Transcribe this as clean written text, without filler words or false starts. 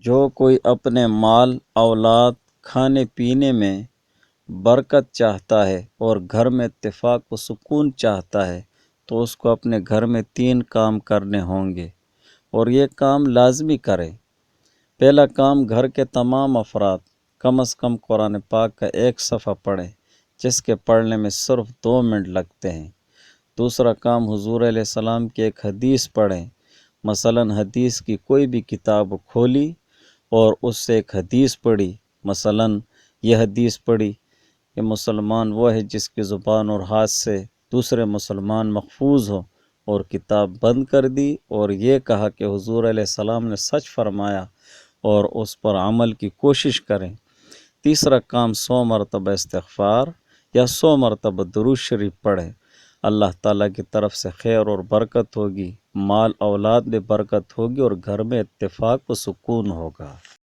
جو کوئی اپنے مال اولاد کھانے پینے میں برکت چاہتا ہے اور گھر میں اتفاق و سکون چاہتا ہے تو اس کو اپنے گھر میں 3 کام کرنے ہوں گے، اور یہ کام لازمی کرے۔ پہلا کام، گھر کے تمام افراد کم از کم قرآن پاک کا 1 صفحہ پڑھیں، جس کے پڑھنے میں صرف 2 منٹ لگتے ہیں۔ دوسرا کام، حضور علیہ السلام کی ایک حدیث پڑھیں، مثلا حدیث کی کوئی بھی کتاب کھولی اور اس سے ایک حدیث پڑھی، مثلا یہ حدیث پڑھی کہ مسلمان وہ ہے جس کی زبان اور ہاتھ سے دوسرے مسلمان محفوظ ہو، اور کتاب بند کر دی اور یہ کہا کہ حضور علیہ السلام نے سچ فرمایا اور اس پر عمل کی کوشش کریں۔ تیسرا کام، 100 مرتبہ استغفار یا 100 مرتبہ درود شریف پڑھیں، اللہ تعالیٰ کی طرف سے خیر اور برکت ہوگی، مال اولاد میں برکت ہوگی اور گھر میں اتفاق و سکون ہوگا۔